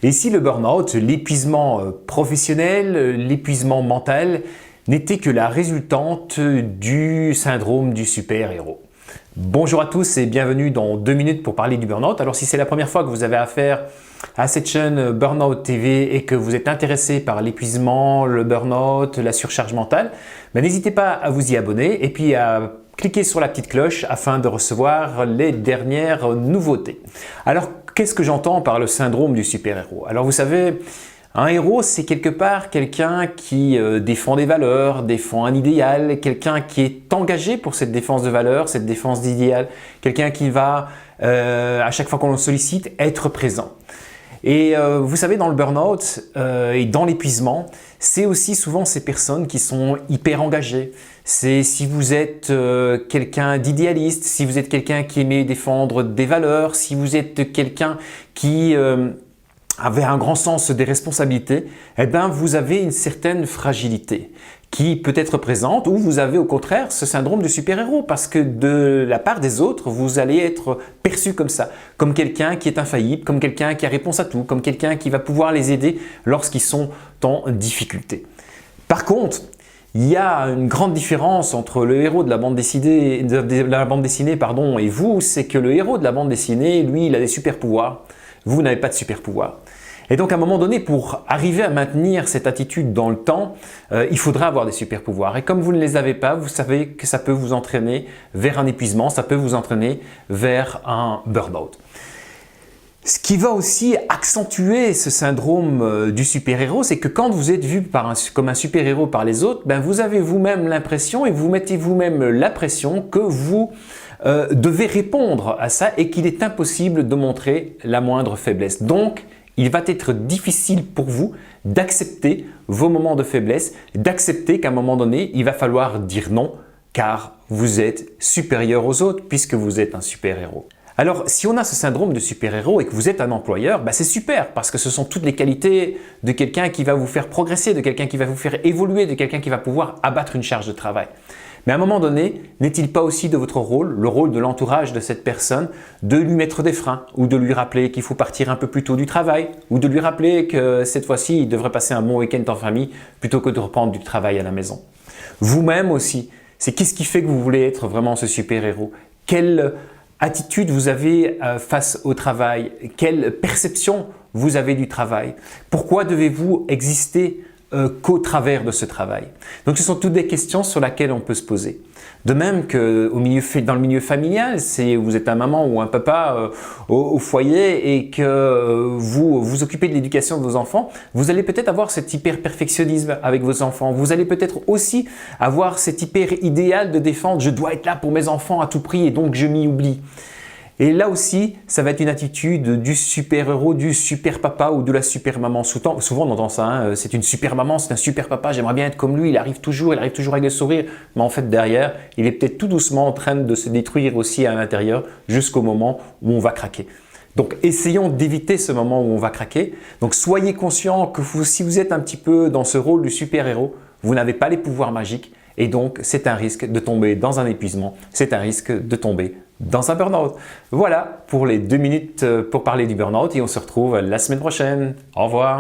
Et si le burn-out, l'épuisement professionnel, l'épuisement mental, n'était que la résultante du syndrome du super-héros? Bonjour à tous et bienvenue dans 2 minutes pour parler du burn-out. Alors si c'est la première fois que vous avez affaire à cette chaîne Burnout TV et que vous êtes intéressé par l'épuisement, le burn-out, la surcharge mentale, n'hésitez pas à vous y abonner et puis à cliquer sur la petite cloche afin de recevoir les dernières nouveautés. Alors qu'est-ce que j'entends par le syndrome du super-héros? Alors vous savez, un héros, c'est quelque part quelqu'un qui défend des valeurs, défend un idéal, quelqu'un qui est engagé pour cette défense de valeurs, cette défense d'idéal, quelqu'un qui va, à chaque fois qu'on le sollicite, être présent. Et vous savez, dans le burn-out et dans l'épuisement, c'est aussi souvent ces personnes qui sont hyper engagées. C'est si vous êtes quelqu'un d'idéaliste, si vous êtes quelqu'un qui aimait défendre des valeurs, si vous êtes quelqu'un qui avait un grand sens des responsabilités, eh bien vous avez une certaine fragilité qui peut être présente, ou vous avez au contraire ce syndrome du super-héros parce que de la part des autres, vous allez être perçu comme ça, comme quelqu'un qui est infaillible, comme quelqu'un qui a réponse à tout, comme quelqu'un qui va pouvoir les aider lorsqu'ils sont en difficulté. Par contre, il y a une grande différence entre le héros de la bande dessinée, et vous, c'est que le héros de la bande dessinée, lui, il a des super-pouvoirs, vous n'avez pas de super-pouvoirs. Et donc à un moment donné, pour arriver à maintenir cette attitude dans le temps, il faudra avoir des super-pouvoirs. Et comme vous ne les avez pas, vous savez que ça peut vous entraîner vers un épuisement, ça peut vous entraîner vers un burn-out. Ce qui va aussi accentuer ce syndrome du super-héros, c'est que quand vous êtes vu comme un super-héros par les autres, vous avez vous-même l'impression et vous mettez vous-même la pression que vous devez répondre à ça et qu'il est impossible de montrer la moindre faiblesse. Donc, il va être difficile pour vous d'accepter vos moments de faiblesse, d'accepter qu'à un moment donné, il va falloir dire non car vous êtes supérieur aux autres puisque vous êtes un super-héros. Alors, si on a ce syndrome de super-héros et que vous êtes un employeur, c'est super parce que ce sont toutes les qualités de quelqu'un qui va vous faire progresser, de quelqu'un qui va vous faire évoluer, de quelqu'un qui va pouvoir abattre une charge de travail. Mais à un moment donné, n'est-il pas aussi de votre rôle, le rôle de l'entourage de cette personne, de lui mettre des freins ou de lui rappeler qu'il faut partir un peu plus tôt du travail ou de lui rappeler que cette fois-ci, il devrait passer un bon week-end en famille plutôt que de reprendre du travail à la maison. Vous-même aussi, c'est qu'est-ce qui fait que vous voulez être vraiment ce super-héros? Quelle attitude vous avez face au travail? Quelle perception vous avez du travail? Pourquoi devez-vous exister qu'au travers de ce travail? Donc ce sont toutes des questions sur lesquelles on peut se poser. De même que dans le milieu familial, si vous êtes un maman ou un papa au foyer et que vous vous occupez de l'éducation de vos enfants, vous allez peut-être avoir cet hyper-perfectionnisme avec vos enfants. Vous allez peut-être aussi avoir cet hyper-idéal de défendre « je dois être là pour mes enfants à tout prix et donc je m'y oublie ». Et là aussi, ça va être une attitude du super-héros, du super-papa ou de la super-maman. Souvent, on entend ça, c'est une super-maman, c'est un super-papa, j'aimerais bien être comme lui, il arrive toujours avec le sourire. Mais en fait, derrière, il est peut-être tout doucement en train de se détruire aussi à l'intérieur jusqu'au moment où on va craquer. Donc, essayons d'éviter ce moment où on va craquer. Donc, soyez conscient que si vous êtes un petit peu dans ce rôle du super-héros, vous n'avez pas les pouvoirs magiques et donc c'est un risque de tomber dans un épuisement, c'est un risque de tomber dans un burn-out. Voilà pour les 2 minutes pour parler du burn-out et on se retrouve la semaine prochaine. Au revoir.